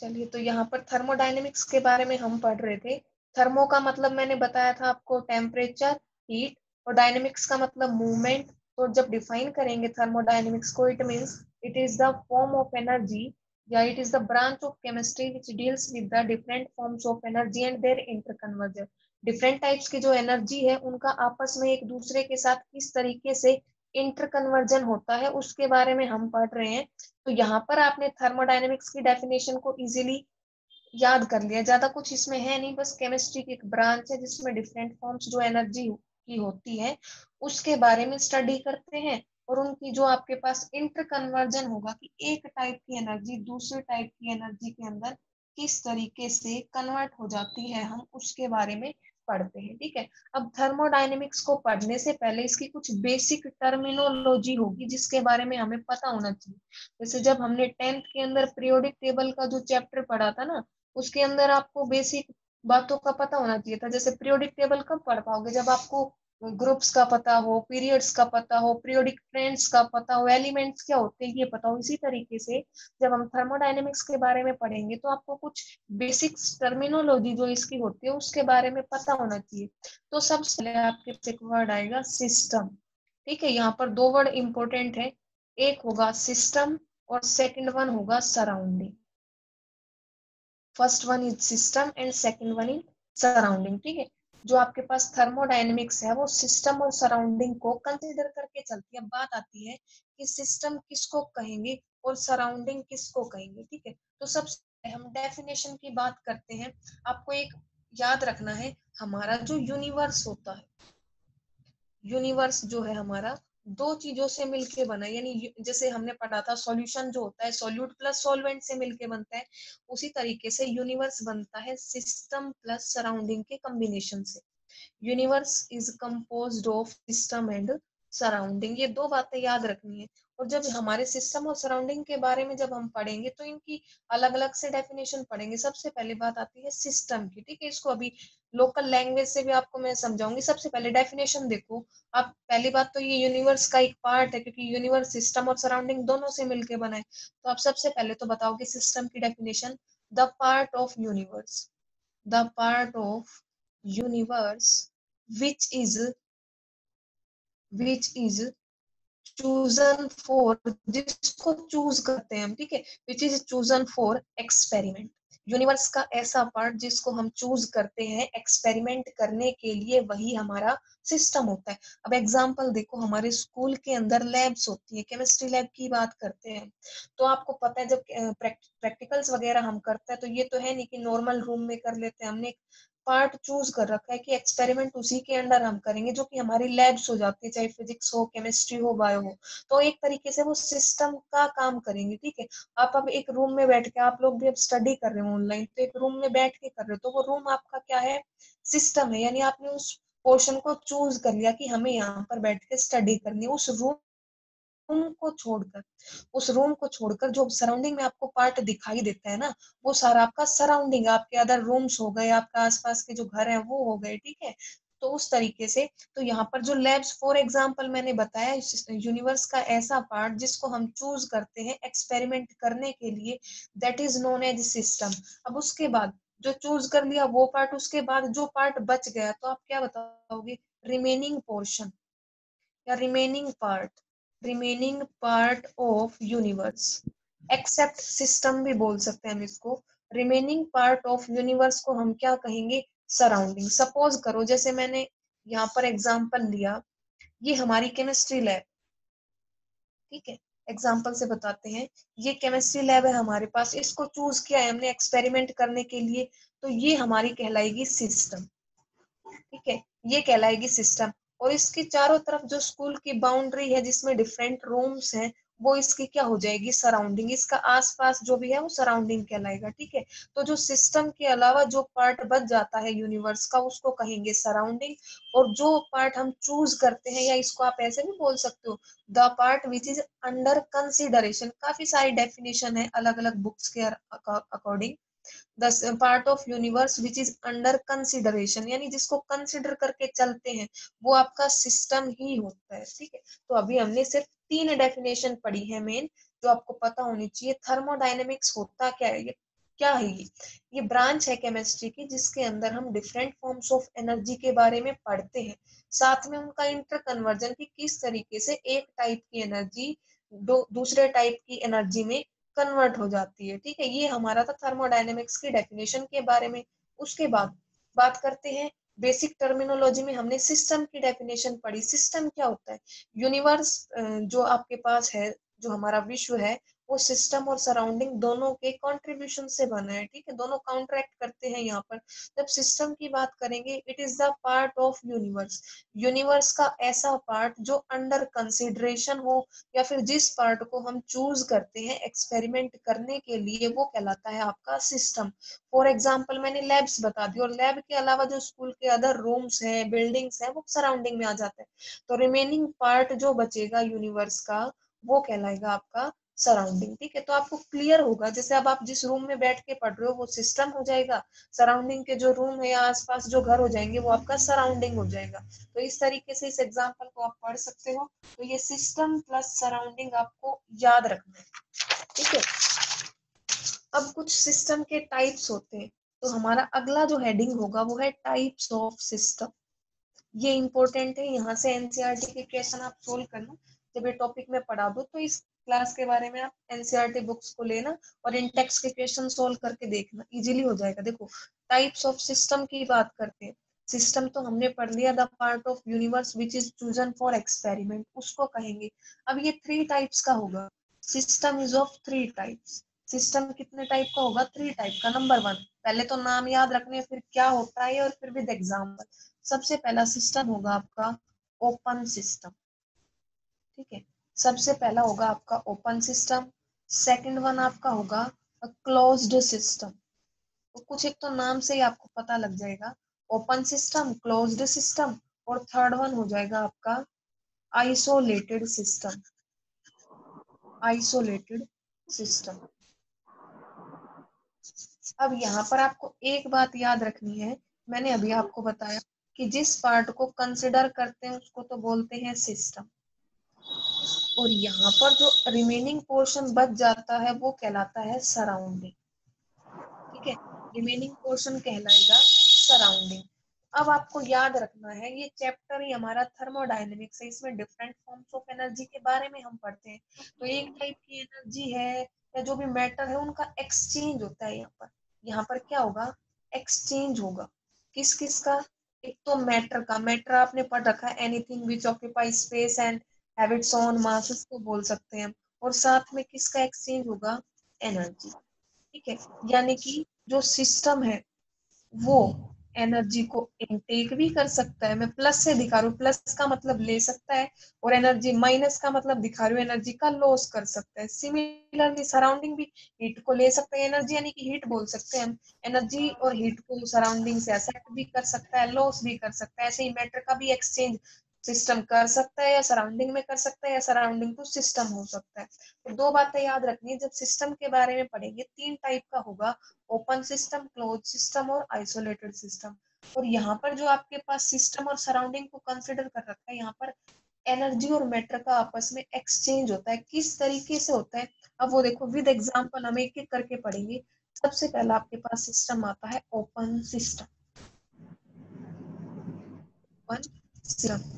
चलिए, तो यहाँ पर थर्मोडायनेमिक्स के बारे में हम पढ़ रहे थे। थर्मो का मतलब मैंने बताया था आपको टेम्परेचर, हीट, और डायनेमिक्स का मतलब मूवमेंट। तो जब डिफाइन करेंगे थर्मोडायनेमिक्स को, it means it is the form of energy या it is the branch of chemistry which deals with the different forms of energy and their interconversion. Different types की जो energy है उनका आपस में एक दूसरे के साथ किस तरीके से इंटरकन्वर्जन होता है उसके बारे में हम पढ़ रहे हैं। तो यहाँ पर आपने थर्मोडायनेमिक्स की डेफिनेशन को इजीली याद कर लिया। ज्यादा कुछ इसमें है नहीं, बस केमिस्ट्री की एक ब्रांच है जिसमें डिफरेंट फॉर्म्स जो एनर्जी की होती है उसके बारे में स्टडी करते हैं, और उनकी जो आपके पास इंटर कन्वर्जन होगा कि एक टाइप की एनर्जी दूसरे टाइप की एनर्जी के अंदर किस तरीके से कन्वर्ट हो जाती है, हम उसके बारे में पढ़ते हैं। ठीक है। अब थर्मोडायनेमिक्स को पढ़ने से पहले इसकी कुछ बेसिक टर्मिनोलॉजी होगी जिसके बारे में हमें पता होना चाहिए। जैसे जब हमने 10th के अंदर पीरियोडिक टेबल का जो चैप्टर पढ़ा था ना, उसके अंदर आपको बेसिक बातों का पता होना चाहिए था। जैसे पीरियोडिक टेबल कब पढ़ पाओगे, जब आपको ग्रुप्स का पता हो, पीरियड्स का पता हो, पीरियोडिक ट्रेंड्स का पता हो, एलिमेंट्स क्या होते हैं ये पता हो। इसी तरीके से जब हम थर्मोडायनेमिक्स के बारे में पढ़ेंगे तो आपको कुछ बेसिक टर्मिनोलॉजी जो इसकी होती है उसके बारे में पता होना चाहिए। तो सबसे पहले आपके पास एक वर्ड आएगा सिस्टम। ठीक है, यहाँ पर दो वर्ड इंपॉर्टेंट है, एक होगा सिस्टम और सेकंड वन होगा surrounding. First one is system and second one is surrounding. ठीक है, जो आपके पास थर्मोडायनेमिक्स है वो सिस्टम और सराउंडिंग को कंसीडर करके चलती है। अब बात आती है कि सिस्टम किसको कहेंगे और सराउंडिंग किसको कहेंगे। ठीक है, तो सबसे पहले हम डेफिनेशन की बात करते हैं। आपको एक याद रखना है, हमारा जो यूनिवर्स होता है, यूनिवर्स जो है हमारा दो चीजों से मिलके बना है। यानी जैसे हमने पढ़ा था सॉल्यूशन जो होता है सॉल्यूट प्लस सॉल्वेंट से मिलके बनता है, उसी तरीके से यूनिवर्स बनता है सिस्टम प्लस सराउंडिंग के कॉम्बिनेशन से। Universe is composed of system and surrounding, ये दो बातें याद रखनी है। और जब हमारे सिस्टम और सराउंडिंग के बारे में जब हम पढ़ेंगे तो इनकी अलग अलग से डेफिनेशन पढ़ेंगे। सबसे पहले बात आती है सिस्टम की। ठीक है, इसको अभी लोकल लैंग्वेज से भी आपको मैं समझाऊंगी। सबसे पहले डेफिनेशन देखो आप। पहली बात तो ये यूनिवर्स का एक पार्ट है, क्योंकि यूनिवर्स सिस्टम और सराउंडिंग दोनों से मिलके बना है। तो आप सबसे पहले तो बताओगे सिस्टम की definition, the part of universe, the part of universe which is chosen for, जिसको चूज करते हैं हम। ठीक है, which is chosen for experiment। Universe का ऐसा पार्ट जिसको हम चूज करते हैं एक्सपेरिमेंट करने के लिए, वही हमारा सिस्टम होता है। अब एग्जांपल देखो, हमारे स्कूल के अंदर लैब्स होती है, केमिस्ट्री लैब की बात करते हैं तो आपको पता है जब प्रैक्टिकल्स वगैरह हम करते हैं तो ये तो है नहीं कि नॉर्मल रूम में कर लेते हैं। हमने एक पार्ट चूज कर रखा है कि एक्सपेरिमेंट उसी के अंडर हम करेंगे, जो कि हमारी लैब्स हो जाती है, चाहे फिजिक्स हो, केमिस्ट्री हो, बायो हो। तो एक तरीके से वो सिस्टम का काम करेंगे। ठीक है, आप अब एक रूम में बैठ के, आप लोग भी अब स्टडी कर रहे हो ऑनलाइन, तो एक रूम में बैठ के कर रहे हो तो वो रूम आपका क्या है, सिस्टम है। यानी आपने उस पोर्शन को चूज कर लिया कि हमें यहाँ पर बैठ के स्टडी करनी है। उस रूम को छोड़कर जो सराउंडिंग में आपको पार्ट दिखाई देता है ना, वो सारा आपका सराउंडिंग, आपके अदर रूम्स हो गए, आपके आसपास के जो घर हैं वो हो गए। ठीक है, तो उस तरीके से तो यहाँ पर जो लैब्स फॉर एग्जांपल मैंने बताया, यूनिवर्स का ऐसा पार्ट जिसको हम चूज करते हैं एक्सपेरिमेंट करने के लिए, that is known as system. अब उसके बाद जो चूज कर लिया वो पार्ट, उसके बाद जो पार्ट बच गया तो आप क्या बताओगे, रिमेनिंग पोर्शन या remaining part of universe, except system भी बोल सकते हैं हम इसको। रिमेनिंग पार्ट ऑफ यूनिवर्स को हम क्या कहेंगे, सराउंडिंग। सपोज करो जैसे मैंने यहाँ पर एग्जांपल लिया, ये हमारी केमिस्ट्री लैब। ठीक है, एग्जांपल से बताते हैं, ये केमिस्ट्री लैब है हमारे पास, इसको चूज किया है हमने एक्सपेरिमेंट करने के लिए, तो ये हमारी कहलाएगी सिस्टम। ठीक है, ये कहलाएगी सिस्टम। और इसकी चारों तरफ जो स्कूल की बाउंड्री है जिसमें डिफरेंट रूम्स हैं, वो इसकी क्या हो जाएगी, सराउंडिंग। इसका आसपास जो भी है वो सराउंडिंग कहलाएगा। ठीक है, तो जो सिस्टम के अलावा जो पार्ट बच जाता है यूनिवर्स का उसको कहेंगे सराउंडिंग। और जो पार्ट हम चूज करते हैं, या इसको आप ऐसे भी बोल सकते हो, the part which is under consideration. काफी सारी डेफिनेशन है अलग अलग बुक्स के according. The part of universe which is under consideration, यानी जिसको कंसिडर करके चलते हैं वो आपका सिस्टम ही होता है। ठीक है, तो अभी हमने सिर्फ 3 डेफिनेशन पढ़ी है मेन, जो आपको पता होनी चाहिए। थर्मोडायनेमिक्स होता क्या है, ये क्या है ये ब्रांच है केमिस्ट्री की जिसके अंदर हम डिफरेंट फॉर्म्स ऑफ एनर्जी के बारे में पढ़ते हैं, साथ में उनका इंटर कन्वर्जन की किस तरीके से एक टाइप की एनर्जी दूसरे टाइप की एनर्जी में कन्वर्ट हो जाती है। ठीक है, ये हमारा था थर्मोडायनेमिक्स की डेफिनेशन के बारे में। उसके बाद बात करते हैं बेसिक टर्मिनोलॉजी में हमने सिस्टम की डेफिनेशन पढ़ी। सिस्टम क्या होता है? यूनिवर्स जो आपके पास है, जो हमारा विश्व है, वो सिस्टम और सराउंडिंग दोनों के कंट्रीब्यूशन से बना है। ठीक है, दोनों काउंटरएक्ट करते हैं। यहाँ पर जब सिस्टम की बात करेंगे, it is the part of universe, universe का ऐसा पार्ट जो अंडर कंसिडरेशन हो या फिर जिस पार्ट को हम चूज करते हैं एक्सपेरिमेंट करने के लिए, वो कहलाता है आपका सिस्टम। फॉर एग्जाम्पल मैंने लैब्स बता दी, और लैब के अलावा जो स्कूल के अदर रूम्स हैं, बिल्डिंग्स हैं, वो सराउंडिंग में आ जाते हैं। तो रिमेनिंग पार्ट जो बचेगा यूनिवर्स का, वो कहलाएगा आपका सराउंडिंग। ठीक है, तो आपको क्लियर होगा, जैसे अब आप जिस रूम में बैठ के पढ़ रहे हो वो सिस्टम हो जाएगा, सराउंडिंग के जो रूम है या आसपास जो घर हो जाएंगे वो आपका सराउंडिंग हो जाएगा। तो इस तरीके से इस एग्जाम्पल को आप पढ़ सकते हो। तो ये सिस्टम प्लस सराउंडिंग आपको याद रखना है। ठीक है, अब कुछ सिस्टम के टाइप्स होते हैं, तो हमारा अगला जो हेडिंग होगा वो है टाइप्स ऑफ सिस्टम। ये इंपॉर्टेंट है, यहाँ से एनसीईआरटी के क्वेश्चन आप सोल्व करना। जब ये टॉपिक में पढ़ा दो तो इस क्लास के बारे में आप एनसीईआरटी बुक्स को लेना और इन टेक्स्ट के क्वेश्चन सोल्व करके देखना, इजीली हो जाएगा। देखो, टाइप्स ऑफ सिस्टम की बात करते हैं। सिस्टम तो हमने पढ़ लिया, the part of universe which is chosen for experiment, उसको कहेंगे। अब ये 3 टाइप्स का होगा। System is of 3 types. System कितने टाइप का होगा? 3 टाइप का। नंबर 1, पहले तो नाम याद रखने, फिर क्या होता है और फिर विद एग्जाम्पल। सबसे पहला सिस्टम होगा आपका ओपन सिस्टम। ठीक है, सबसे पहला होगा आपका ओपन सिस्टम। सेकंड वन आपका होगा क्लोज्ड सिस्टम। तो कुछ एक तो नाम से ही आपको पता लग जाएगा, ओपन सिस्टम, क्लोज्ड सिस्टम। और थर्ड वन हो जाएगा आपका आइसोलेटेड सिस्टम। Isolated system. अब यहाँ पर आपको एक बात याद रखनी है, मैंने अभी आपको बताया कि जिस पार्ट को कंसिडर करते हैं उसको तो बोलते हैं सिस्टम, और यहाँ पर जो रिमेनिंग पोर्शन बच जाता है वो कहलाता है सराउंडिंग। ठीक है, रिमेनिंग पोर्शन कहलाएगा सराउंडिंग। अब आपको याद रखना है, ये चैप्टर ही हमारा थर्मोडायनेमिक्स है, इसमें डिफरेंट फॉर्म्स ऑफ एनर्जी के बारे में हम पढ़ते हैं। तो एक टाइप की एनर्जी है या जो भी मैटर है उनका एक्सचेंज होता है। यहाँ पर क्या होगा? एक्सचेंज होगा। किस किस का? एक तो मैटर का, मैटर आपने पढ़ रखा है, anything which occupy space and have its own mass, उसको बोल सकते हैं। और साथ में किसका एक्सचेंज होगा? एनर्जी। ठीक है, यानी कि जो सिस्टम है वो एनर्जी को इनटेक भी कर सकता है। मैं प्लस से दिखा रही हूँ, प्लस का मतलब ले सकता है, और एनर्जी माइनस का मतलब दिखा रही हूँ एनर्जी का लॉस कर सकता है। सिमिलरली सराउंडिंग भी हीट को ले सकते हैं, एनर्जी यानी कि हीट बोल सकते हैं हम। एनर्जी और हीट को सराउंडिंग से एक्सेप्ट भी कर सकता है, लॉस भी कर सकता है। ऐसे ही मैटर का भी एक्सचेंज सिस्टम कर सकता है, या सराउंडिंग में कर सकता है, या सराउंडिंग टू सिस्टम हो सकता है। तो 2 बातें याद रखनी है जब सिस्टम के बारे में पढ़ेंगे। 3 टाइप का होगा, ओपन सिस्टम, क्लोज सिस्टम और आइसोलेटेड सिस्टम। और यहाँ पर जो आपके पास सिस्टम और सराउंडिंग को कंसिडर कर रखा है, यहाँ पर एनर्जी और मैटर का आपस में एक्सचेंज होता है। किस तरीके से होता है, अब वो देखो विद एग्जांपल हम एक एक करके पढ़ेंगे। सबसे पहला आपके पास सिस्टम आता है ओपन सिस्टम। ओपन सिस्टम,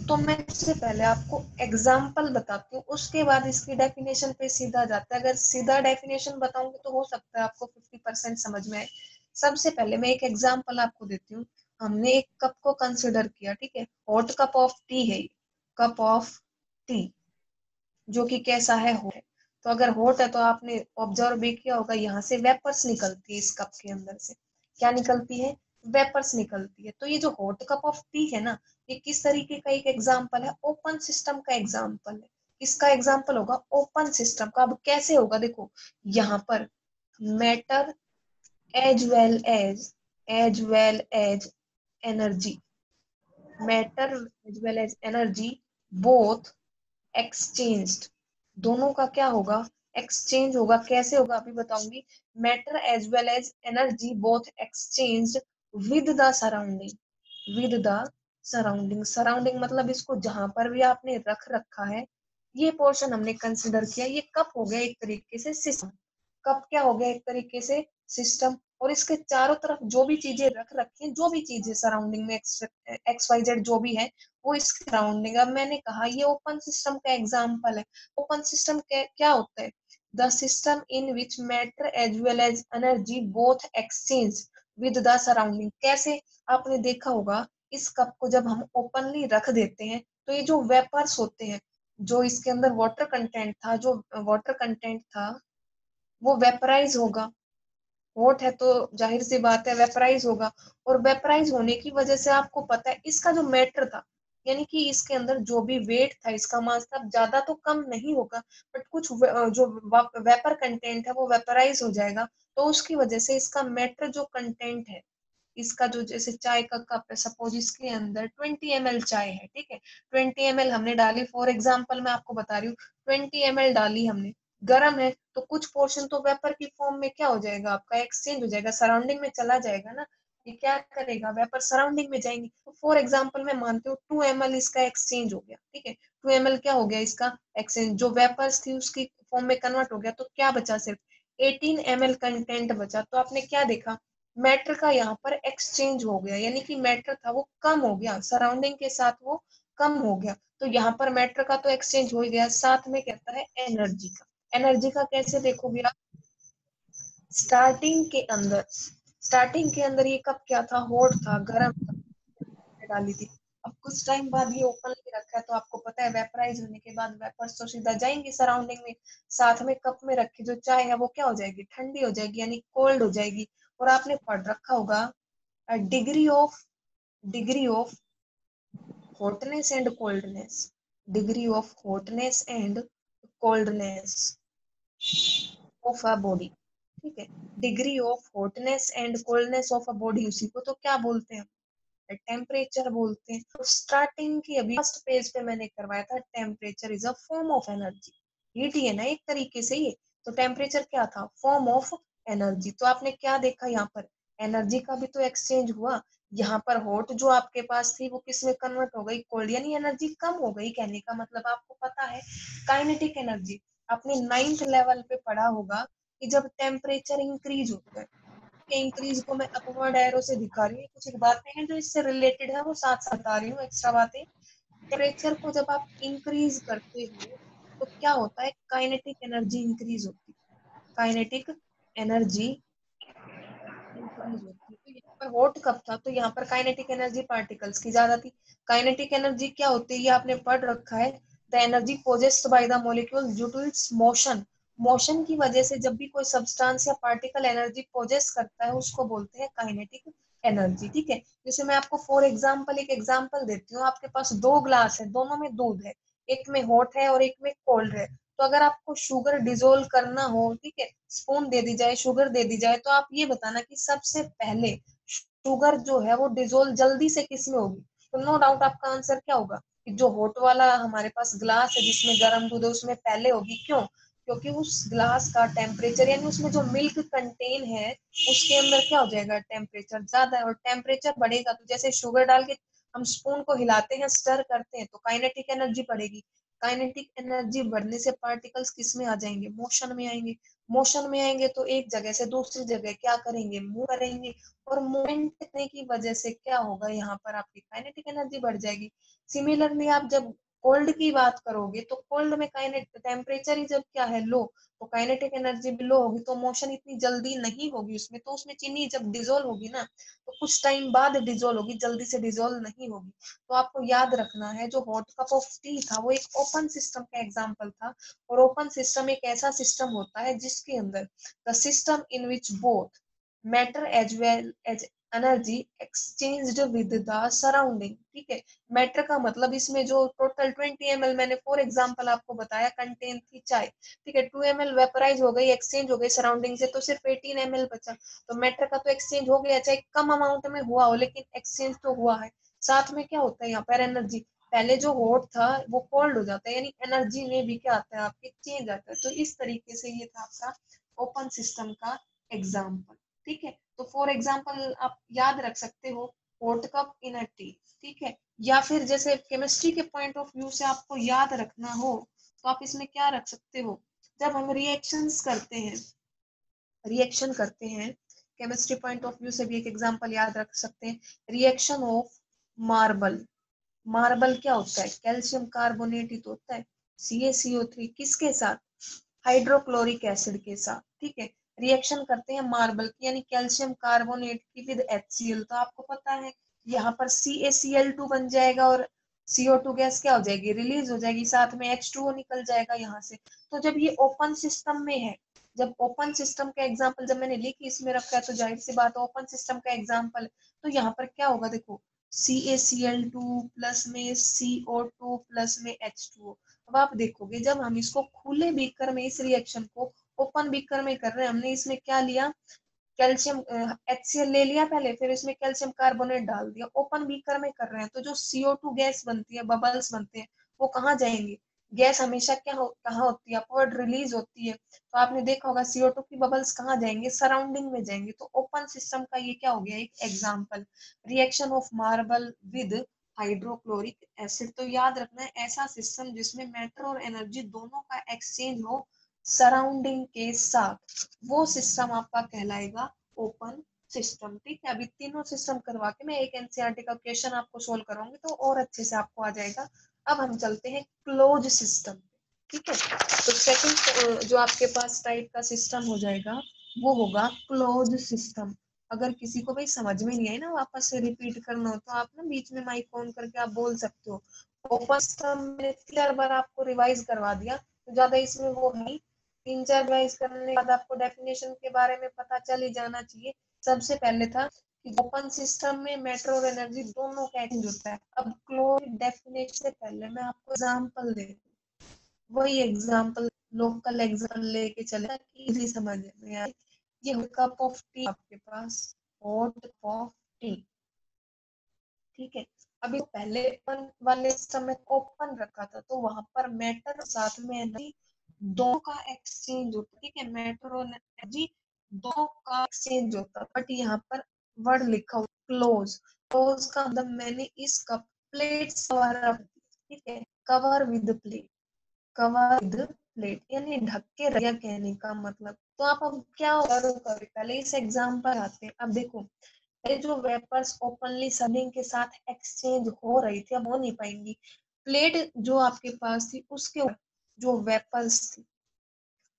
तो मैं सबसे पहले आपको एग्जाम्पल बताती हूँ, उसके बाद इसकी डेफिनेशन पे सीधा जाता है। अगर सीधा डेफिनेशन बताऊंगी तो हो सकता है आपको 50% समझ में आए। सबसे पहले मैं एक एग्जाम्पल आपको देती हूँ। हमने एक कप को कंसिडर किया, ठीक है, हॉट कप ऑफ टी है, कप ऑफ टी, जो कि कैसा है, हॉट है। तो अगर हॉट है तो आपने ऑब्जर्व भी किया होगा, यहाँ से वेपर्स निकलती है, इस कप के अंदर से क्या निकलती है? वेपर्स निकलती है। तो ये जो हॉट कप ऑफ टी है ना, ये किस तरीके का एक एग्जाम्पल है? ओपन सिस्टम का एग्जाम्पल है। किसका एग्जाम्पल होगा? ओपन सिस्टम का। अब कैसे होगा? देखो, यहाँ पर matter as well as energy, matter as well as energy both exchanged, दोनों का क्या होगा? एक्सचेंज होगा। कैसे होगा अभी बताऊंगी। Matter as well as energy both exchanged with the surrounding, with the surrounding. Surrounding मतलब इसको जहां पर भी आपने रख रखा है, ये पोर्शन हमने कंसिडर किया। ये कप हो गया एक तरीके से सिस्टम। कप क्या हो गया एक तरीके से सिस्टम, और इसके चारों तरफ जो भी चीजें रख रखी हैं, जो भी चीजें सराउंडिंग में एक्स वाई जेड जो भी है वो इसके सराउंडिंग। अब मैंने कहा ये ओपन सिस्टम का एग्जाम्पल है। ओपन सिस्टम क्या होता है? The system in which matter as well as energy both exchange with the surrounding. कैसे? आपने देखा होगा इस कप को जब हम ओपनली रख देते हैं तो ये जो वेपर्स होते हैं, जो इसके अंदर वाटर कंटेंट था, जो वाटर कंटेंट था वो वेपराइज होगा। हॉट है तो जाहिर सी बात है वेपराइज होगा, और वेपराइज होने की वजह से आपको पता है इसका जो मैटर था, यानी कि इसके अंदर जो भी वेट था, इसका मास था, ज्यादा तो कम नहीं होगा, बट कुछ जो वेपर कंटेंट है वो वेपराइज हो जाएगा। तो उसकी वजह से इसका मैटर जो कंटेंट है, इसका जो जैसे चाय का कप है, सपोज इसके अंदर 20 ml चाय है, ठीक है, 20 ml हमने डाली, फॉर एग्जाम्पल मैं आपको बता रही हूँ, 20 ml डाली हमने, गर्म है तो कुछ पोर्शन तो वेपर की फॉर्म में क्या हो जाएगा, आपका एक्सचेंज हो जाएगा, सराउंडिंग में चला जाएगा ना। ये क्या करेगा, वेपर सराउंडिंग में जाएंगे। तो फॉर एग्जाम्पल मैं मानती हूँ 2 ml इसका एक्सचेंज हो गया, ठीक है, 2 ml क्या हो गया इसका एक्सचेंज, जो वेपर्स थी उसकी फॉर्म में कन्वर्ट हो गया, तो क्या बचा, सिर्फ 18 ml कंटेंट बचा। तो आपने क्या देखा, मैटर का यहाँ पर एक्सचेंज हो गया, यानी कि मैटर था वो कम हो गया, सराउंडिंग के साथ वो कम हो गया। तो यहाँ पर मैटर का तो एक्सचेंज हो ही गया, साथ में कहता है एनर्जी का। एनर्जी का कैसे देखोगे आप? स्टार्टिंग के अंदर, स्टार्टिंग के अंदर ये कप क्या था, हॉट था, गर्म था, डाली थी। अब कुछ टाइम बाद ये ओपन ही रखा है, तो आपको पता है वेपराइज होने के बाद वेपर्स तो सीधा जाएंगे सराउंडिंग में, साथ में कप में रखी जो चाय है वो क्या हो जाएगी, ठंडी हो जाएगी, यानी कोल्ड हो जाएगी। और आपने पढ़ रखा होगा degree of degree of hotness and coldness, degree of hotness and coldness of a body, ठीक है, degree of hotness and coldness of a body, उसी को तो क्या बोलते हैं, टेम्परेचर बोलते हैं। तो स्टार्टिंग की अभी फर्स्ट पेज पे मैंने करवाया था, temperature is a form of energy, heat ही है ना एक तरीके से ये। तो टेम्परेचर क्या था, फॉर्म ऑफ एनर्जी। तो आपने क्या देखा यहाँ पर, एनर्जी का भी तो एक्सचेंज हुआ। यहाँ पर हॉट जो आपके पास थी वो किस में कन्वर्ट हो गई, कोल्ड, यानी एनर्जी कम हो गई। कहने का मतलब आपको पता है काइनेटिक एनर्जी, आपने 9th लेवल पे पढ़ा होगा कि जब टेम्परेचर इंक्रीज होता है, इंक्रीज को मैं अपवर्ड एरो से दिखा रही हूँ, कुछ एक बातें हैं जो इससे रिलेटेड है वो साथ साथ बता रही हूँ, एक्स्ट्रा बातें। टेम्परेचर को जब आप इंक्रीज करते हो तो क्या होता है, काइनेटिक एनर्जी इंक्रीज होती है, काइनेटिक एनर्जी इंक्रीज होती है। तो यहाँ पर हॉट कप था तो यहाँ पर काइनेटिक एनर्जी पार्टिकल्स की ज्यादा थी। काइनेटिक एनर्जी क्या होती है ये आपने पढ़ रखा है, the energy possessed by the molecule due to its motion. Motion की वजह से जब भी कोई सब्सटेंस या पार्टिकल एनर्जी पोजेस करता है उसको बोलते हैं काइनेटिक एनर्जी, ठीक है। जैसे मैं आपको फॉर एग्जाम्पल एक एग्जाम्पल देती हूँ, आपके पास दो ग्लास है, दोनों में दूध है, एक में हॉट है और एक में कोल्ड है। तो अगर आपको शुगर डिजोल्व करना हो, ठीक है, स्पून दे दी जाए, शुगर दे दी जाए, तो आप ये बताना कि सबसे पहले शुगर जो है वो डिजोल्व जल्दी से किस में होगी। तो नो डाउट आपका आंसर क्या होगा कि जो हॉट वाला हमारे पास ग्लास है जिसमें गर्म दूध है उसमें पहले होगी। क्यों? क्योंकि उस ग्लास का टेम्परेचर, यानी उसमें जो मिल्क कंटेन है उसके अंदर क्या हो जाएगा, टेम्परेचर ज्यादा है, और टेम्परेचर बढ़ेगा तो जैसे शुगर डाल के हम स्पून को हिलाते हैं, स्टर करते हैं, तो काइनेटिक एनर्जी बढ़ेगी। काइनेटिक एनर्जी बढ़ने से पार्टिकल्स किस में आ जाएंगे, मोशन में आएंगे। मोशन में आएंगे तो एक जगह से दूसरी जगह क्या करेंगे, मूव करेंगे, और मूवमेंट करने की वजह से क्या होगा, यहाँ पर आपकी काइनेटिक एनर्जी बढ़ जाएगी। सिमिलरली आप जब कोल्ड की बात करोगे तो कोल्ड में काइनेट टेम्परेचर ही जब क्या है, लो, तो काइनेटिक एनर्जी भी लो होगी, तो मोशन इतनी जल्दी नहीं होगी उसमें, तो उसमें चीनी जब डिजोल्व होगी ना तो कुछ टाइम बाद डिजोल्व होगी, जल्दी से डिजोल्व नहीं होगी। तो आपको याद रखना है जो हॉट कप ऑफ टी था वो एक ओपन सिस्टम का एग्जांपल था, और ओपन सिस्टम एक ऐसा सिस्टम होता है जिसके अंदर the system in which both matter as well as energy exchanged with the surrounding, ठीक है। मैटर का मतलब इसमें जो टोटल 20 ml मैंने फॉर एग्जांपल आपको बताया कंटेन थी चाय, ठीक है, 2 ml वेपराइज हो गई, एक्सचेंज हो गई सराउंडिंग से, तो सिर्फ 18 ml बचा। तो मैटर का तो एक्सचेंज हो गया, चाहे कम अमाउंट में हुआ हो लेकिन एक्सचेंज तो हुआ है। साथ में क्या होता है यहाँ पर, एनर्जी, पहले जो हॉट था वो कोल्ड हो जाता है, यानी एनर्जी में भी क्या आता है आपके, चेंज आता है। तो इस तरीके से ये था आपका ओपन सिस्टम का एग्जाम्पल, ठीक है। तो फॉर एग्जाम्पल आप याद रख सकते हो हॉट कप इन अ टी, ठीक है, या फिर जैसे केमिस्ट्री के पॉइंट ऑफ व्यू से आपको याद रखना हो तो आप इसमें क्या रख सकते हो, जब हम रिएक्शंस करते हैं, रिएक्शन करते हैं, केमिस्ट्री पॉइंट ऑफ व्यू से भी एक एग्जांपल याद रख सकते हैं, रिएक्शन ऑफ मार्बल। मार्बल क्या होता है, कैल्शियम कार्बोनेट ही तो होता है, CaCO3 किसके साथ, हाइड्रोक्लोरिक एसिड के साथ, ठीक है। रिएक्शन करते हैं मार्बल की यानी कैल्शियम कार्बोनेट की विद HCl, तो आपको पता है यहाँ पर CaCl2 बन जाएगा और CO2 गैस क्या हो जाएगी, रिलीज हो जाएगी, साथ में H2O निकल जाएगा यहाँ से। तो जब ये ओपन सिस्टम में है, जब ओपन सिस्टम का एग्जांपल जब मैंने लिखी इसमें रखा है, तो जाहिर सी बात ओपन सिस्टम का एग्जांपल, तो यहाँ पर क्या होगा देखो, CaCl2 प्लस में CO2 प्लस में H2O। अब आप देखोगे जब हम इसको खुले बीकर में इस रिएक्शन को ओपन बीकर में कर रहे हैं, हमने इसमें क्या लिया, कैल्शियम HCl ले लिया पहले, फिर इसमें कैल्शियम कार्बोनेट डाल दिया, ओपन बीकर में कर रहे हैं, तो जो CO2 गैस बनती है, बबल्स बनते हैं, वो कहाँ जाएंगे, गैस हमेशा कहाँ होती है, अपवर्ड रिलीज होती है, तो आपने देखा होगा CO2 की बबल्स कहाँ जाएंगे, सराउंडिंग में जाएंगे। तो ओपन सिस्टम का ये क्या हो गया, एक example, reaction of marble with hydrochloric acid. तो याद रखना है ऐसा सिस्टम जिसमें मैटर और एनर्जी दोनों का एक्सचेंज हो सराउंडिंग के साथ, वो सिस्टम आपका कहलाएगा ओपन सिस्टम, ठीक है। अभी तीनों सिस्टम करवा के मैं एक एनसीईआरटी का क्वेश्चन आपको सोल्व कराऊंगी तो और अच्छे से आपको आ जाएगा। अब हम चलते हैं क्लोज सिस्टम, ठीक है। तो सेकंड जो आपके पास टाइप का सिस्टम हो जाएगा वो होगा क्लोज सिस्टम। अगर किसी को भाई समझ में नहीं आई ना, वापस से रिपीट करना हो तो आप ना बीच में माइक ऑन करके आप बोल सकते हो। ओपन सिस्टम मैंने 3-4 बार आपको रिवाइज करवा दिया, तो ज्यादा इसमें वो है, 3-4 रिवाइज करने के बाद आपको डेफिनेशन के बारे में पता चल ही जाना चाहिए। सबसे पहले था कि ओपन सिस्टम में मैटर और एनर्जी दोनों का एक्सचेंज होता है। अब क्लोज डेफिनेशन से पहले मैं आपको एग्जांपल दे, वही एग्जांपल लोकल एग्जांपल लेके चले ताकि इजी समझ में आए। ये कप ऑफ टी आपके पास, हॉट कप ऑफ टी, ठीक है। अभी पहले ओपन वाले समय ओपन रखा था तो वहां पर मैटर साथ में एनर्जी दोनों का एक्सचेंज होता, ठीक है, मैटर और एनर्जी दोनों का एक्सचेंज होता, बट यहाँ पर वर्ड लिखा हुआ क्लोज। क्लोज का मतलब मैंने इस कप प्लेट कवर, ठीक है, cover with plate, cover with plate यानी ढक के रखा कहने का मतलब। तो आप अब क्या करोगे, पहले इस एग्जांपल आते हैं। अब देखो ये जो वेपर्स ओपनली सबिंग के साथ एक्सचेंज हो रही थी अब हो नहीं पाएंगी, प्लेट जो आपके पास थी उसके ऊपर जो वेपर्स थी,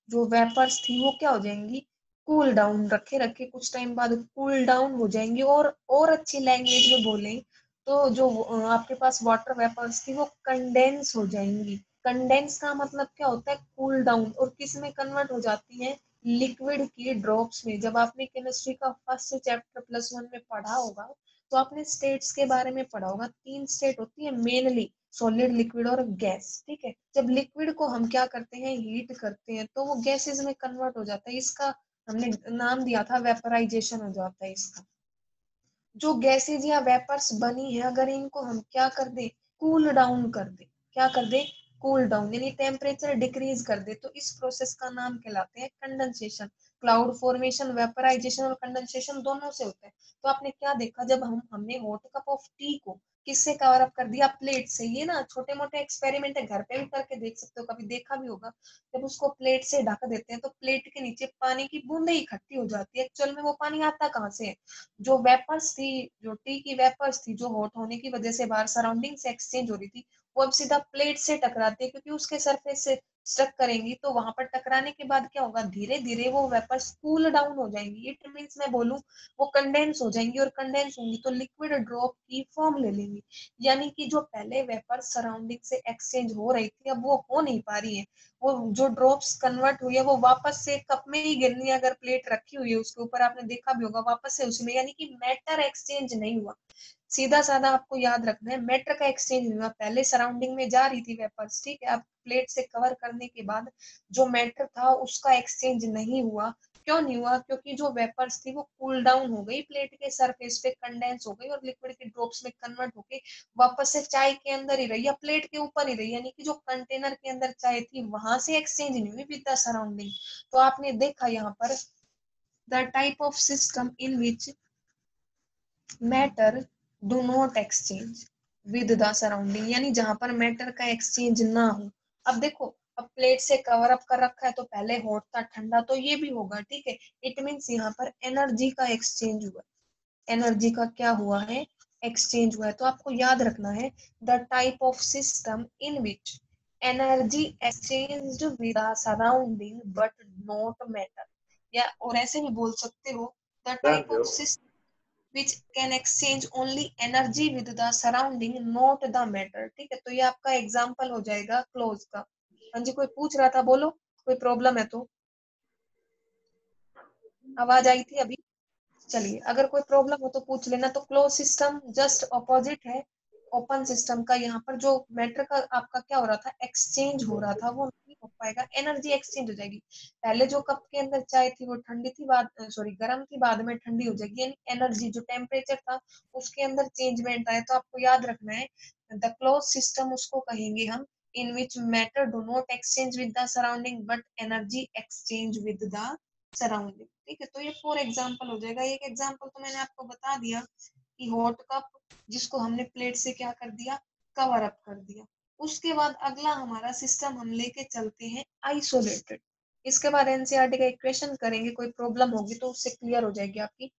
जो वेपर्स थी वो क्या हो जाएंगी, कूल डाउन, रखे रखे कुछ टाइम बाद कूल डाउन हो जाएंगी। और अच्छी लैंग्वेज में बोले तो जो आपके पास वाटर वेपर्स थी वो कंडेंस हो जाएंगी। कंडेंस का मतलब क्या होता है, कूल डाउन, और किस में कन्वर्ट हो जाती है, लिक्विड की ड्रॉप्स में। जब आपने केमिस्ट्री का फर्स्ट चैप्टर +1 में पढ़ा होगा तो आपने स्टेट्स के बारे में पढ़ा होगा, 3 स्टेट होती है मेनली, सॉलिड, लिक्विड और गैस, ठीक है। जब लिक्विड को हम क्या करते हैं, हीट करते हैं तो वो गैसेस में कन्वर्ट हो जाता है, इसका हमने नाम दिया था वेपराइजेशन हो जाता है इसका। जो गैसेज या वेपर्स बनी है अगर इनको हम क्या कर दे, कूल डाउन कर दे, क्या कर दे, कूल डाउन यानी टेम्परेचर डिक्रीज कर दे, तो इस प्रोसेस का नाम कहलाते हैं कंडेंसेशन। क्लाउड फॉर्मेशन वेपराइजेशन और कंडेंसेशन दोनों से होता है। तो आपने क्या देखा, जब हमने हॉट कप ऑफ टी को किससे कवर अप कर दिया, प्लेट से। ये ना छोटे मोटे एक्सपेरिमेंट है, घर पे भी करके देख सकते हो, कभी देखा भी होगा। जब उसको प्लेट से ढक देते हैं तो प्लेट के नीचे पानी की बूंदे इकट्ठी हो जाती है, एक्चुअल में वो पानी आता कहाँ से है, जो वेपर्स थी, जो टी की वेपर्स थी जो हॉट होने की वजह से बाहर सराउंडिंग से एक्सचेंज हो रही थी, वो अब सीधा प्लेट से टकराती है, क्योंकि उसके सरफेस से स्ट्रक करेंगी तो वहां पर टकराने के बाद क्या होगा, धीरे धीरे वो वेपर्स कूल डाउन हो जाएंगी। इट मींस मैं बोलूं वो कंडेंस हो जाएंगी, और कंडेंस होंगी तो लिक्विड ड्रॉप की फॉर्म ले लेंगी। यानी कि जो पहले वेपर सराउंडिंग से एक्सचेंज हो रही थी अब वो हो नहीं पा रही है, वो जो ड्रॉप्स कन्वर्ट हुई है वो वापस से कप में ही गिरनी है। अगर प्लेट रखी हुई है उसके ऊपर आपने देखा भी होगा वापस से उसमें, यानी कि मैटर एक्सचेंज नहीं हुआ। सीधा साधा आपको याद रखना है, मैटर का एक्सचेंज नहीं हुआ, पहले सराउंडिंग में जा रही थी वेपर्स, ठीक है, अब प्लेट से कवर करने के बाद जो मैटर था उसका एक्सचेंज नहीं हुआ। क्यों नहीं हुआ, क्योंकि जो वेपर्स थी वो कूल डाउन हो गई, प्लेट के सरफेस पे कंडेंस हो गई और लिक्विड के ड्रॉप्स में कन्वर्ट होके वापस से चाय के अंदर ही रही या प्लेट के ऊपर ही रही, यानी कि जो कंटेनर के अंदर चाय थी वहां से एक्सचेंज नहीं हुई विद द सराउंडिंग। तो आपने देखा यहाँ पर the type of system in which matter do not exchange with the surrounding, यानी जहां पर मैटर का एक्सचेंज ना हो। अब देखो अब प्लेट से कवर अप कर रखा है तो पहले हॉट था ठंडा, तो ये भी होगा, ठीक है। इट मीन्स यहाँ पर एनर्जी का एक्सचेंज हुआ, एनर्जी का क्या हुआ है, एक्सचेंज हुआ है। तो आपको याद रखना है the type of system in which energy exchanged with the surrounding but not matter, या और ऐसे भी बोल सकते हो the type of system which can exchange only energy with the surrounding not the matter, ठीक है। तो ये आपका एग्जाम्पल हो जाएगा क्लोज का। हाँ जी, कोई पूछ रहा था, बोलो, कोई प्रॉब्लम है तो। आवाज आई थी अभी? चलिए, अगर कोई प्रॉब्लम हो तो पूछ लेना। तो क्लोज सिस्टम जस्ट अपोजिट है ओपन सिस्टम का। यहाँ पर जो मैटर का आपका क्या हो रहा था, एक्सचेंज हो रहा था, वो नहीं हो पाएगा, एनर्जी एक्सचेंज हो जाएगी। पहले जो कप के अंदर चाय थी वो ठंडी थी, बाद सॉरी गर्म थी, बाद में ठंडी हो जाएगी, यानी एनर्जी जो टेम्परेचर था उसके अंदर चेंजमेंट आया। तो आपको याद रखना है द क्लोज सिस्टम उसको कहेंगे हम in which matter do not exchange with the surrounding but energy exchange with the surrounding, ठीक है। तो ये 4 एग्जाम्पल हो जाएगा। एक एग्जाम्पल तो मैंने आपको बता दिया कि हॉट कप, जिसको हमने प्लेट से क्या कर दिया, कवर अप कर दिया। उसके बाद अगला हमारा सिस्टम हम लेके चलते हैं आइसोलेटेड। इसके बाद एनसीईआरटी का एक क्वेश्चन करेंगे, कोई प्रॉब्लम होगी तो उससे क्लियर हो जाएगी आपकी।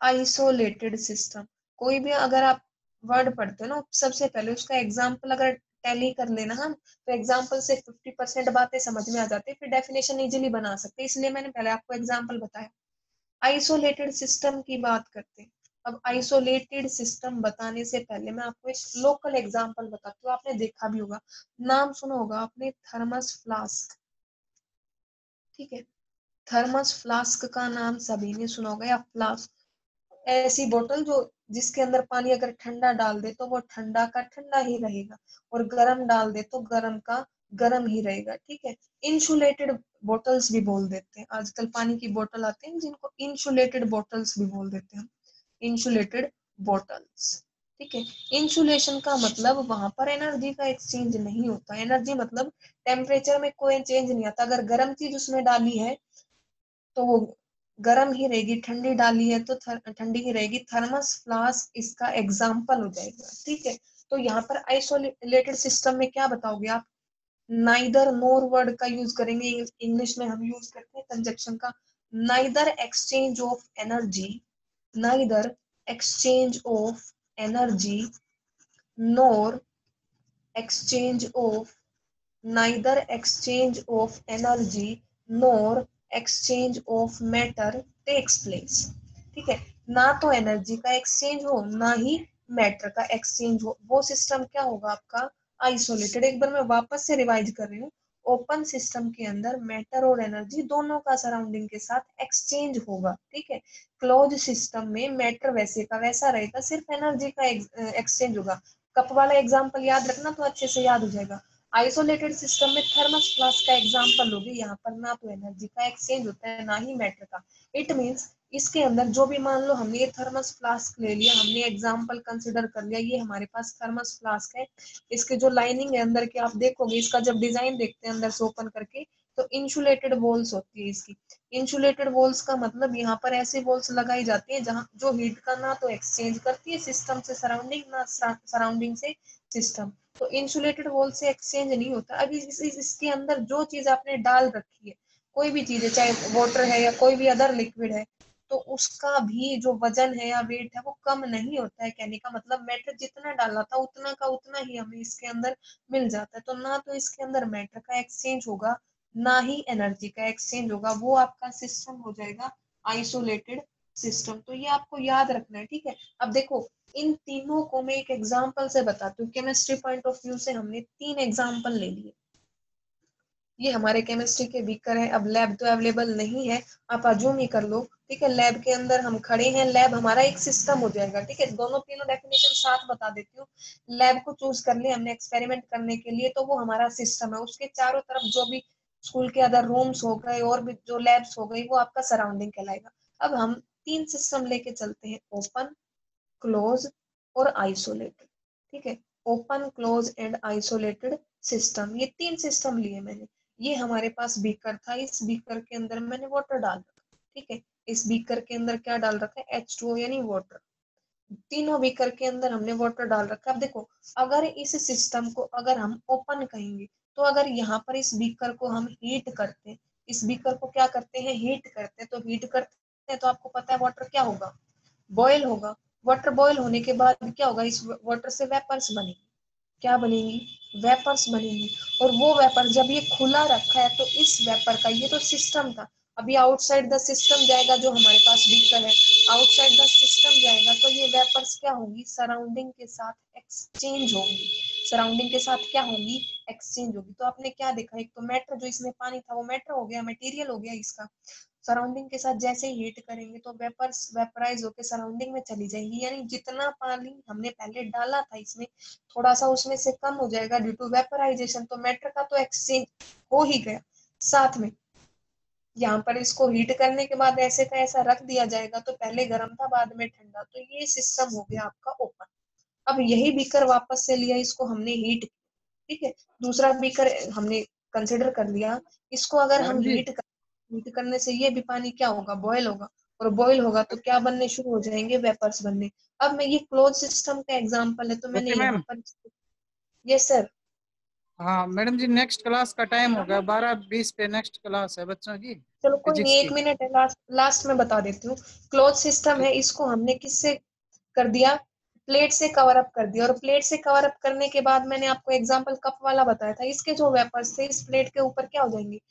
आइसोलेटेड सिस्टम, कोई भी अगर आप वर्ड पढ़ते हो ना, सबसे पहले उसका एग्जाम्पल अगर टैली कर लेना हम, तो एग्जाम्पल से 50% बातें समझ में आ जाती है, फिर डेफिनेशन इजीली बना सकते हैं। इसलिए मैंने पहले आपको एग्जाम्पल बताया। आइसोलेटेड सिस्टम की बात करते हैं। अब आइसोलेटेड सिस्टम बताने से पहले मैं आपको एक लोकल एग्जाम्पल बताती हूँ। आपने देखा भी होगा, नाम सुना होगा आपने, थर्मस फ्लास्क, ठीक है। थर्मस फ्लास्क का नाम सभी ने सुना होगा, या फ्लास्क, ऐसी बोतल जो जिसके अंदर पानी अगर ठंडा डाल दे तो वो ठंडा का ठंडा ही रहेगा, और गर्म डाल दे तो गर्म का गर्म ही रहेगा, ठीक है। इंसुलेटेड बोटल्स भी बोल देते हैं, आजकल पानी की बोतल आते हैं जिनको इंसुलेटेड बोटल्स भी बोल देते हैं, इंसुलेटेड बोटल्स, ठीक है। इंसुलेशन का मतलब वहां पर एनर्जी का एक्सचेंज नहीं होता। एनर्जी मतलब टेम्परेचर में कोई चेंज नहीं आता। अगर गर्म चीज उसमें डाली है तो वो गर्म ही रहेगी, ठंडी डाली है तो ठंडी ही रहेगी। थर्मस फ्लास्क इसका एग्जाम्पल हो जाएगा, ठीक है। तो यहाँ पर आइसोलेटेड सिस्टम में क्या बताओगे आप, नाइदर नोर वर्ड का यूज करेंगे। इंग्लिश में हम यूज करते हैं कंजक्शन का, neither exchange of energy, neither exchange of energy nor exchange of, neither exchange of energy nor exchange of matter takes place, ठीक है। ना तो एनर्जी का एक्सचेंज हो ना ही मैटर का एक्सचेंज हो, वो सिस्टम क्या होगा आपका, आइसोलेटेड। एक बार मैं वापस से रिवाइज कर रही हूँ। ओपन सिस्टम के अंदर मैटर और एनर्जी दोनों का सराउंडिंग के साथ एक्सचेंज होगा, ठीक है। क्लोज सिस्टम में मैटर वैसे का वैसा रहेगा, सिर्फ एनर्जी का एक्सचेंज होगा। कप वाला एग्जाम्पल याद रखना तो अच्छे से याद हो जाएगा। आइसोलेटेड सिस्टम में थर्मस फ्लास्क का एग्जांपल होगी, यहाँ पर ना तो एनर्जी का एक्सचेंज होता है ना ही मैटर का। इट मींस इसके अंदर जो भी, मान लो हमने ये थर्मस फ्लास्क ले लिया, हमने एग्जांपल कंसिडर कर लिया, ये हमारे पास थर्मस फ्लास्क है। इसके जो लाइनिंग है अंदर की, आप देखोगे इसका जब डिजाइन देखते हैं अंदर से ओपन करके, तो इंसुलेटेड वॉल्स होती है इसकी। इंसुलेटेड वॉल्स का मतलब यहाँ पर ऐसी वॉल्स लगाई जाती है जहाँ जो हीट का ना तो एक्सचेंज करती है सिस्टम से सराउंडिंग, ना सराउंडिंग से सिस्टम। तो इंसुलेटेड वॉल से एक्सचेंज नहीं होता। अभी इसके अंदर जो चीज आपने डाल रखी है, कोई भी चीज है, चाहे वाटर है या कोई भी अदर लिक्विड है, तो उसका भी जो वजन है या वेट है वो कम नहीं होता है। कहने का मतलब मैटर जितना डाला था उतना का उतना ही हमें इसके अंदर मिल जाता है। तो ना तो इसके अंदर मैटर का एक्सचेंज होगा ना ही एनर्जी का एक्सचेंज होगा, वो आपका सिस्टम हो जाएगा आइसोलेटेड सिस्टम। तो ये आपको याद रखना है, ठीक है। अब देखो, इन तीनों को मैं एक एग्जांपल से बताती हूँ। केमिस्ट्री पॉइंट ऑफ व्यू से हमने 3 एग्जांपल ले लिए। ये हमारे केमिस्ट्री के बीकर है। अब लैब तो अवेलेबल नहीं है, आप अज्यूम ही कर लो, ठीक है। लैब के अंदर हम खड़े हैं, लैब हमारा एक सिस्टम हो जाएगा, ठीक है। दोनों तीनों डेफिनेशन साथ बता देती हूँ। लैब को चूज कर लिया हमने एक्सपेरिमेंट करने के लिए, तो वो हमारा सिस्टम है। उसके चारों तरफ जो भी स्कूल के अदर रूम्स हो गए और भी जो लैब्स हो गई, वो आपका सराउंडिंग कहलाएगा। अब हम 3 सिस्टम लेके चलते हैं, ओपन, क्लोज और आइसोलेटेड, ठीक है। Open, close and isolated system, ये 3 सिस्टम लिए मैंने। ये हमारे पास बीकर था, इस बीकर के अंदर मैंने वाटर डाल रखा, ठीक है। इस बीकर के अंदर क्या डाल रखा है, H2O यानी वाटर। तीनों बीकर के अंदर हमने वाटर डाल रखा है। अब देखो, अगर इस सिस्टम को अगर हम ओपन कहेंगे तो अगर यहाँ पर इस बीकर को हम हीट करते हैं, इस बीकर को क्या करते हैं, हीट करते हैं, तो हीट करते हैं तो आपको पता है वाटर क्या होगा, बॉयल होगा। वाटर बॉयल होने के बाद क्या होगा, इस वाटर से वेपर्स बनेंगी। क्या बनेंगी, वेपर्स बनेंगी। और वो वेपर जब ये खुला रखा है तो इस वेपर का, ये तो सिस्टम था, अभी आउटसाइड द सिस्टम जाएगा, जो हमारे पास बीकर है, आउटसाइड द सिस्टम जाएगा तो ये वेपर्स क्या होंगी, सराउंडिंग के साथ एक्सचेंज होंगी। सराउंडिंग के साथ क्या होंगी, एक्सचेंज होगी। तो आपने क्या देखा, एक तो मैटर, जो इसमें पानी था वो मैटर हो गया, मटेरियल हो गया इसका। सराउंडिंग के साथ जैसे ही हीट करेंगे तो वेपर्स वेपराइज होकर सराउंडिंग में चली जाएंगी, यानी जितना पानी हमने पहले डाला था इसमें, थोड़ा सा उसमें से कम हो जाएगा ड्यू टू वेपराइजेशन, तो मैटर का तो एक्सचेंज हो ही गया। साथ में यहाँ पर इसको हीट करने के बाद ऐसे का ऐसा रख दिया जाएगा, तो पहले गर्म था बाद में ठंडा, तो ये सिस्टम हो गया आपका ओपन। अब यही बीकर वापस से लिया, इसको हमने हीट, ठीक है, दूसरा बीकर हमने कंसिडर कर लिया, इसको अगर हम मैडम जी, हीट करने से ये भी पानी क्या होगा, बॉयल होगा, और बॉयल होगा तो क्या बनने शुरू हो जाएंगे, वेपर्स बनने। अब मैं ये क्लोज सिस्टम का एग्जांपल है तो मैंने ओके यहाँ मैम। पर, यस सर। हाँ मैडम जी, नेक्स्ट क्लास का टाइम हो गया, 12:20 पे नेक्स्ट क्लास है बच्चों की, चलो कोई नहीं, फिजिक्स एक की। मिनट है, लास्ट लास्ट में बता देती हूँ। क्लोज सिस्टम है, इसको हमने किससे कर दिया, प्लेट से कवर अप कर दिया, और प्लेट से कवर अप करने के बाद मैंने आपको एग्जांपल कप वाला बताया था, इसके जो वेपर्स थे इस प्लेट के ऊपर क्या हो जाएंगे,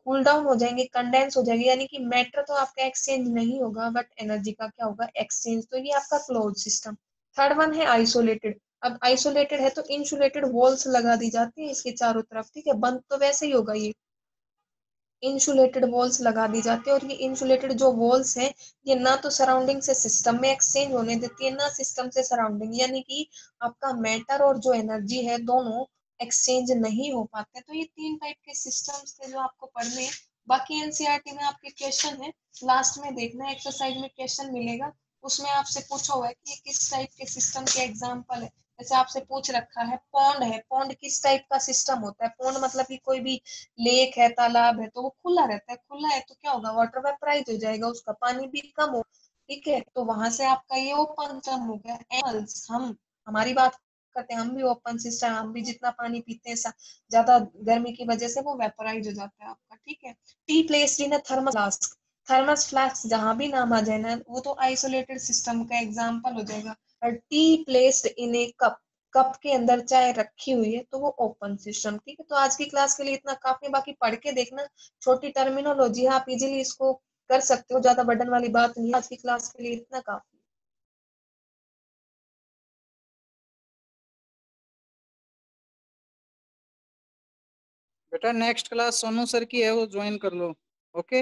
कूल डाउन हो जाएंगे, कंडेंस हो जाएंगे, यानी कि मैटर तो आपका एक्सचेंज नहीं होगा बट एनर्जी का क्या होगा, एक्सचेंज। तो ये आपका क्लोज सिस्टम। थर्ड वन है आइसोलेटेड। अब आइसोलेटेड है तो इंसुलेटेड वॉल्स लगा दी जाती है इसके चारों तरफ, ठीक है, बंद तो वैसे ही होगा ये, इंसुलेटेड वॉल्स लगा दी जाती है। और ये इंसुलेटेड जो वॉल्स हैं, ये ना तो सराउंडिंग से सिस्टम में एक्सचेंज होने देती है, ना सिस्टम से सराउंडिंग, यानी कि आपका मैटर और जो एनर्जी है दोनों एक्सचेंज नहीं हो पाते। तो ये तीन टाइप के सिस्टम्स थे जो आपको पढ़ने हैं। बाकी एनसीईआरटी में आपके क्वेश्चन है, लास्ट में देखना एक्सरसाइज में क्वेश्चन मिलेगा, उसमें आपसे पूछा हुआ है कि ये किस टाइप के सिस्टम के एग्जाम्पल है। जैसे आपसे पूछ रखा है पौंड है, पौंड किस टाइप का सिस्टम होता है, पौंड मतलब कि कोई भी लेक है, तालाब है, तो वो खुला रहता है, खुला है तो क्या होगा, वाटर वेपराइज हो जाएगा, उसका पानी भी कम हो, ठीक है, तो वहां से आपका ये ओपन टर्म हो गया। एनिमल्स, हम हमारी बात करते हैं, हम भी ओपन सिस्टम, हम भी जितना पानी पीते हैं ज्यादा गर्मी की वजह से वो वेपराइज हो जाता है आपका, ठीक है। T placed in a thermos flask, thermos flask जहां भी नाम आ जाए ना, वो तो आइसोलेटेड सिस्टम का एग्जाम्पल हो जाएगा। और T placed in A cup, cup के अंदर चाय रखी हुई है तो वो ओपन सिस्टम, ठीक है। तो आज की क्लास के लिए इतना काफी, बाकी पढ़ के देखना, छोटी टर्मिनोलॉजी है, आप इजीली इसको कर सकते हो, ज्यादा बर्डन वाली बात नहीं है, आज की क्लास के लिए इतना काफी। बेटा नेक्स्ट क्लास सोनू सर की है, वो ज्वाइन कर लो। ओके।